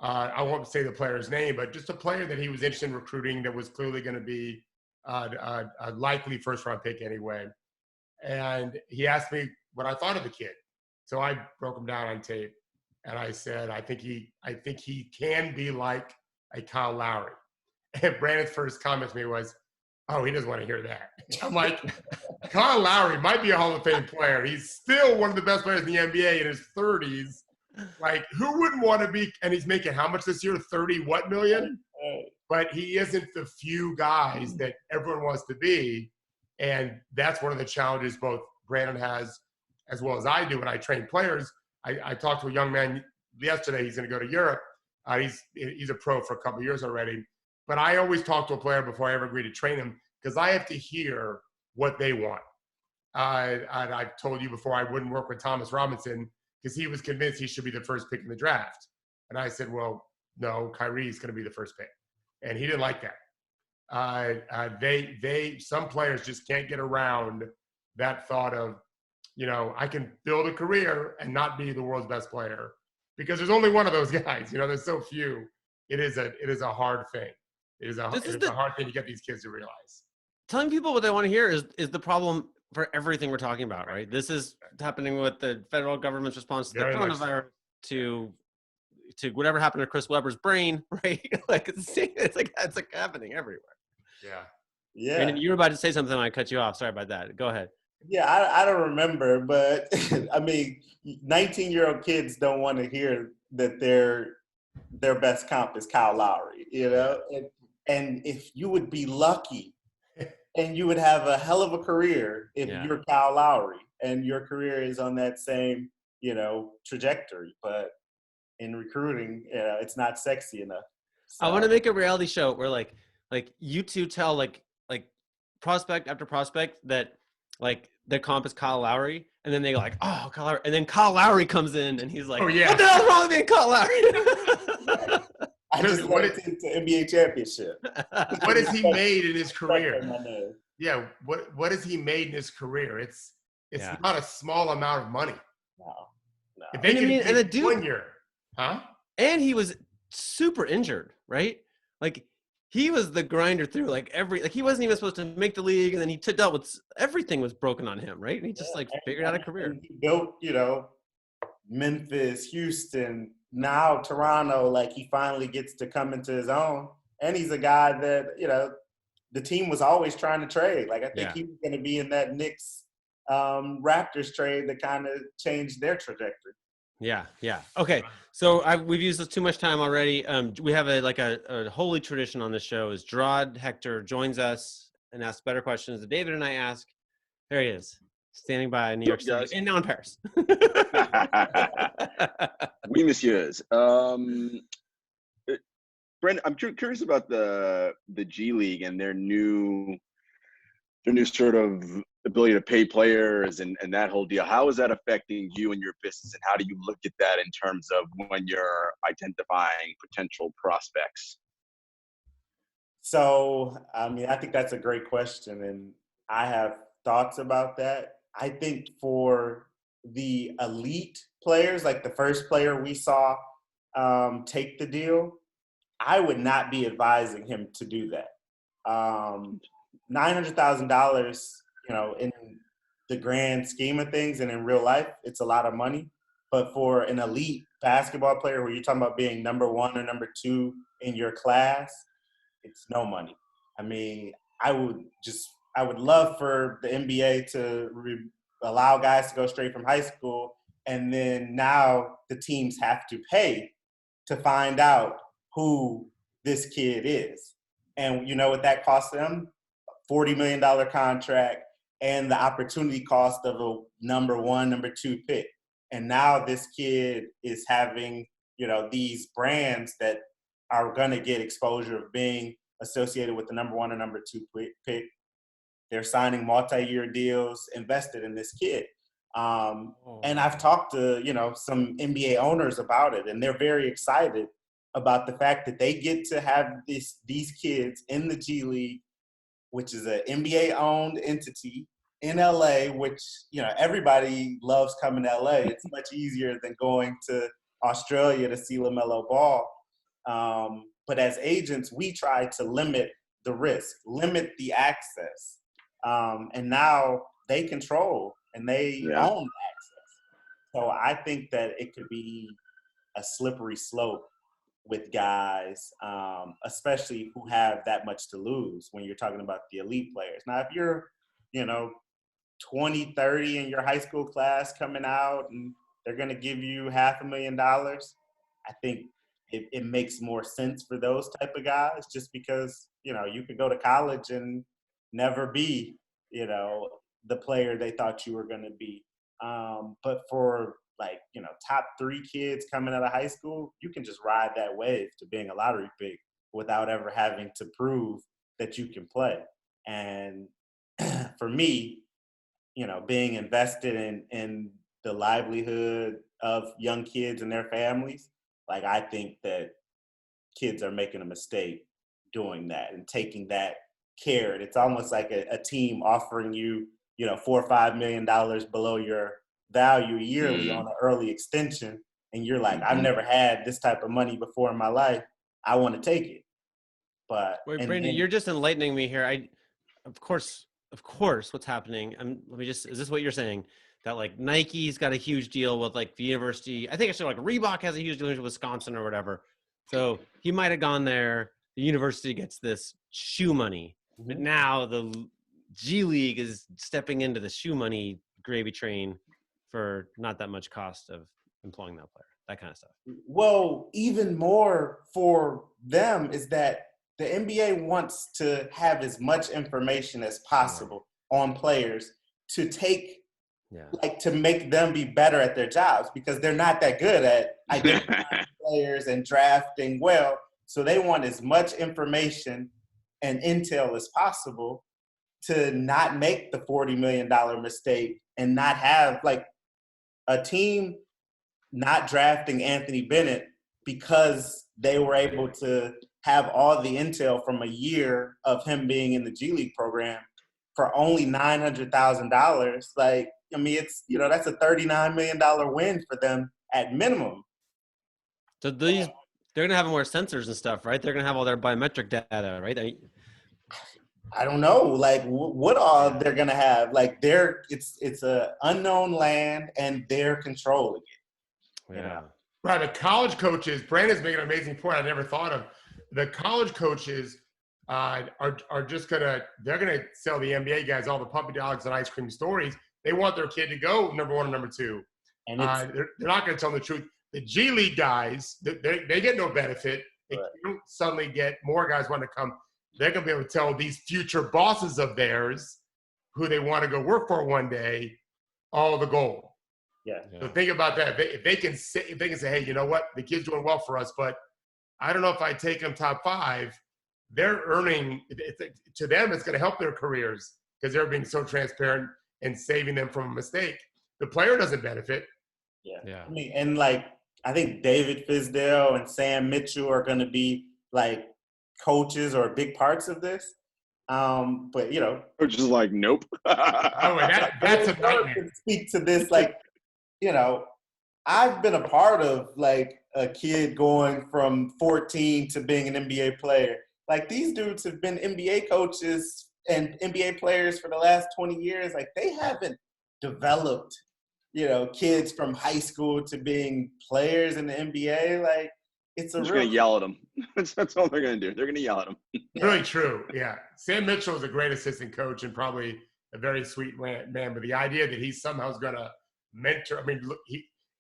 I won't say the player's name, but just a player that he was interested in recruiting that was clearly going to be a likely first-round pick anyway. And he asked me what I thought of the kid. So I broke him down on tape. And I said, I think he can be like a Kyle Lowry. And Brandon's first comment to me was, oh, he doesn't want to hear that. I'm like, Kyle Lowry might be a Hall of Fame player. He's still one of the best players in the NBA in his 30s. Like, who wouldn't want to be? And he's making how much this year? 30 what million? But he isn't the few guys that everyone wants to be. And that's one of the challenges both Brandon has as well as I do when I train players. I talked to a young man yesterday. He's going to go to Europe. He's a pro for a couple of years already. But I always talk to a player before I ever agree to train him because I have to hear what they want. I've told you before I wouldn't work with Thomas Robinson because he was convinced he should be the first pick in the draft. And I said, well, no, Kyrie's going to be the first pick. And he didn't like that. Some players just can't get around that thought of, I can build a career and not be the world's best player because there's only one of those guys. There's so few. It is a hard thing. It is a hard thing to get these kids to realize. Telling people what they want to hear is the problem for everything we're talking about, right? This is happening with the federal government's response to the coronavirus, to whatever happened to Chris Webber's brain, right? Like it's like happening everywhere. Yeah. And you were about to say something, I cut you off. Sorry about that. Go ahead. Yeah, I don't remember, but I mean, 19-year-old kids don't want to hear that their best comp is Kyle Lowry, and if you would be lucky and you would have a hell of a career if you're Kyle Lowry and your career is on that same, trajectory. But in recruiting, it's not sexy enough. So. I want to make a reality show where like you two tell like prospect after prospect that like their comp is Kyle Lowry, and then they go like, oh, Kyle Lowry, and then Kyle Lowry comes in and he's like, oh yeah, what the hell's wrong with being Kyle Lowry? I just went into NBA championship. What has he made in his career? Yeah, what has he made in his career? It's not a small amount of money. No. If they can and the dude, 1 year, huh? And he was super injured, right? Like he was the grinder through he wasn't even supposed to make the league, and then he dealt with everything was broken on him, right? And he just figured out a career. He built, Memphis, Houston, now Toronto. Like he finally gets to come into his own, and he's a guy that the team was always trying to trade. Like I think he was going to be in that Knicks Raptors trade that kind of changed their trajectory. Yeah. Okay, so we've used too much time already. We have a holy tradition on this show is Gerard Hector joins us and asks better questions that David and I ask. There he is, standing by New York City and now in Paris. Oui, messieurs. Brandon, I'm curious about the G League and their new sort of ability to pay players and that whole deal. How is that affecting you and your business, and how do you look at that in terms of when you're identifying potential prospects? So, I mean, I think that's a great question, and I have thoughts about that. I think for the elite players, like the first player we saw take the deal, I would not be advising him to do that. $900,000, in the grand scheme of things and in real life, it's a lot of money. But for an elite basketball player where you're talking about being number one or number two in your class, it's no money. I mean, I would love for the NBA to allow guys to go straight from high school, and then now the teams have to pay to find out who this kid is. And you know what that costs them? $40 million contract and the opportunity cost of a number one, number two pick. And now this kid is having, these brands that are going to get exposure of being associated with the number one and number two pick. They're signing multi-year deals invested in this kid. And I've talked to, some NBA owners about it, and they're very excited about the fact that they get to have these kids in the G League, which is an NBA-owned entity in LA, which, everybody loves coming to LA. It's much easier than going to Australia to see LaMelo Ball. But as agents, we try to limit the risk, limit the access. And now they control and they own access. So I think that it could be a slippery slope with guys, especially who have that much to lose when you're talking about the elite players. Now, if you're, 20, 30 in your high school class coming out and they're going to give you $500,000, I think it makes more sense for those type of guys just because, you could go to college and never be, the player they thought you were going to be. But for top 3 kids coming out of high school, you can just ride that wave to being a lottery pick without ever having to prove that you can play. And for me, being invested in the livelihood of young kids and their families, I think that kids are making a mistake doing that and taking that carrot. It's almost like a team offering you, $4 or $5 million below your value yearly on an early extension, and you're like, I've never had this type of money before in my life. I want to take it. But wait, Brandon, you're just enlightening me here. Of course, what's happening? Is this what you're saying? That Nike's got a huge deal with the university. I think actually Reebok has a huge deal with Wisconsin or whatever. So he might have gone there. The university gets this shoe money, but now the G League is stepping into the shoe money gravy train for not that much cost of employing that player, that kind of stuff. Well, even more for them is that the NBA wants to have as much information as possible on players to take, to make them be better at their jobs because they're not that good at identifying players and drafting well. So they want as much information and intel as possible to not make the $40 million mistake and not have a team not drafting Anthony Bennett because they were able to have all the intel from a year of him being in the G League program for only $900,000. It's, that's a $39 million win for them at minimum. So they're going to have more sensors and stuff, right? They're going to have all their biometric data, right? I don't know, what all they're going to have. It's a unknown land and they're controlling it. Yeah. Right, the college coaches, Brandon's making an amazing point I never thought of. The college coaches are just they're gonna sell the NBA guys all the puppy dogs and ice cream stories. They want their kid to go number 1 and number 2. And they're not gonna tell them the truth. The G League guys, they get no benefit. They don't suddenly get more guys want to come. They're gonna be able to tell these future bosses of theirs who they want to go work for one day all the gold. Yeah. So think about that. If they can say, hey, you know what, the kid's doing well for us, but I don't know if I take them top 5. They're earning to them. It's going to help their careers because they're being so transparent and saving them from a mistake. The player doesn't benefit. Yeah. I think David Fizdale and Sam Mitchell are going to be coaches or big parts of this. But coaches nope. That's a nightmare. Speak to this I've been a part of a kid going from 14 to being an NBA player. These dudes have been NBA coaches and NBA players for the last 20 years. They haven't developed, kids from high school to being players in the NBA. It's They're going to yell at them. That's all they're going to do. They're going to yell at them. Really true. Yeah. Sam Mitchell is a great assistant coach and probably a very sweet man. But the idea that he somehow is going to mentor, look,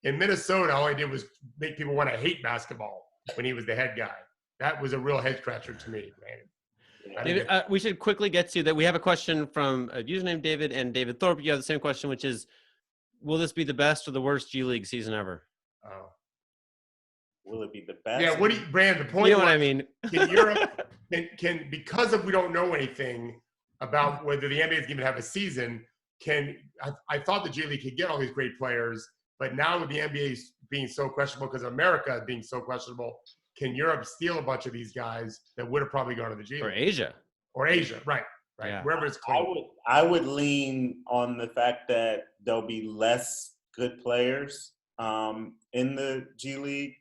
in Minnesota, all he did was make people want to hate basketball when he was the head guy. That was a real head scratcher to me, man. David, we should quickly get to that. We have a question from a username David and David Thorpe. You have the same question, which is, will this be the best or the worst G League season ever? Oh. Will it be the best? Yeah, Brandon, the point you know what I mean? Can Europe, because we don't know anything about whether the NBA is going to have a season, I thought the G League could get all these great players, but now with the NBA being so questionable because America being so questionable, can Europe steal a bunch of these guys that would have probably gone to the G League? Or Asia, right. Yeah. Wherever it's clean. I would lean on the fact that there'll be less good players in the G League,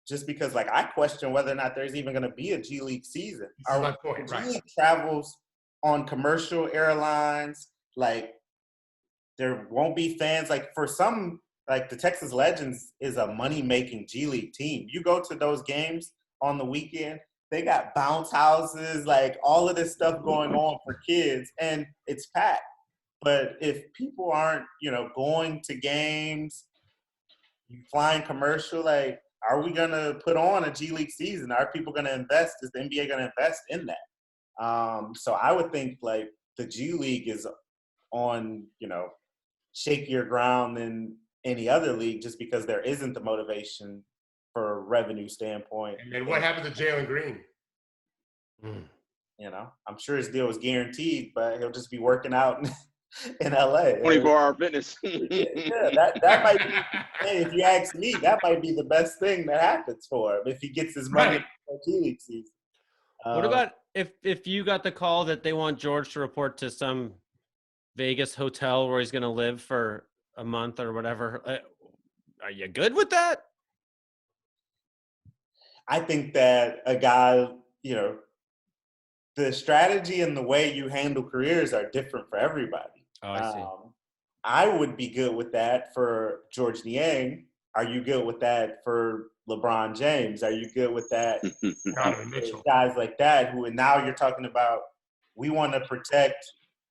just because I question whether or not there's even going to be a G League season. This is my point, G League travels on commercial airlines. There won't be fans. For some like the Texas Legends is a money-making G League team. You go to those games on the weekend, they got bounce houses, like all of this stuff going on for kids, and it's packed. But if people aren't, going to games, flying commercial, like, are we going to put on a G League season? Are people going to invest? Is the NBA going to invest in that? So I would think, like, the G League is on, shakier ground than any other league just because there isn't the motivation for a revenue standpoint. And then what happened to Jalen Green? I'm sure his deal was guaranteed, but he'll just be working out in LA. 24-hour fitness. Yeah, that might be, hey, if you ask me, that might be the best thing that happens for him if he gets his money for G League season. What about if you got the call that they want George to report to some Vegas hotel where he's going to live for a month or whatever? Are you good with that? I think that a guy, the strategy and the way you handle careers are different for everybody. Oh, I see. I would be good with that for Georges Niang. Are you good with that for LeBron James? Are you good with that? Guys like that who, and now you're talking about, we want to protect,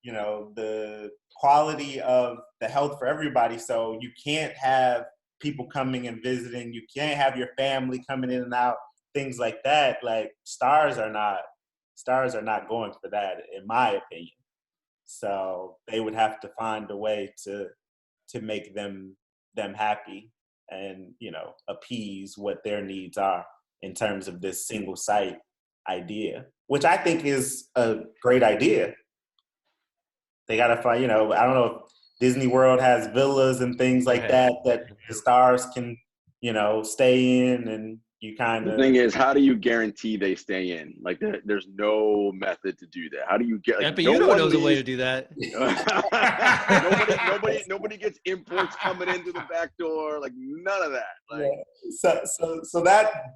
the quality of the health for everybody. So you can't have people coming and visiting. You can't have your family coming in and out, things like that. Like stars are not going for that, in my opinion. So they would have to find a way to make them happy and, appease what their needs are in terms of this single site idea, which I think is a great idea. They got to find, I don't know if Disney World has villas and things like that the stars can, stay in, and you kind of. The thing is, how do you guarantee they stay in? Like, there's no method to do that. How do you get? Like, Ekpe Udoh knows a way to do that. nobody gets imports coming in through the back door. Like, none of that. Like, so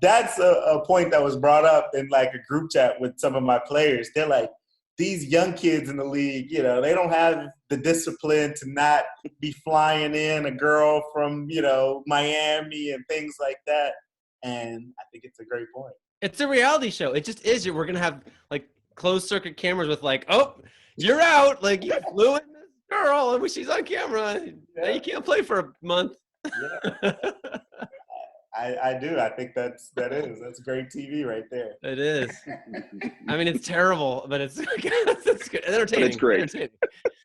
that's a point that was brought up in like a group chat with some of my players. They're like, these young kids in the league, they don't have the discipline to not be flying in a girl from, Miami and things like that. And I think it's a great point. It's a reality show. It just is. We're going to have like closed circuit cameras with like, oh, you're out. Like you flew in this girl and she's on camera. Yeah. Now you can't play for a month. Yeah. I do. I think that's great TV right there. It is. I mean, it's terrible, but it's good. Entertaining. It's great. Entertaining.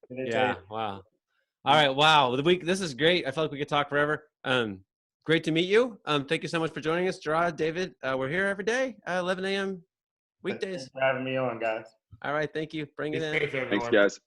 Yeah. Wow. All right. Wow. This is great. I feel like we could talk forever. Great to meet you. Thank you so much for joining us, Georges, David. We're here every day, 11 a.m. weekdays. Thanks for having me on, guys. All right. Thank you. Bring it in. Thanks, guys.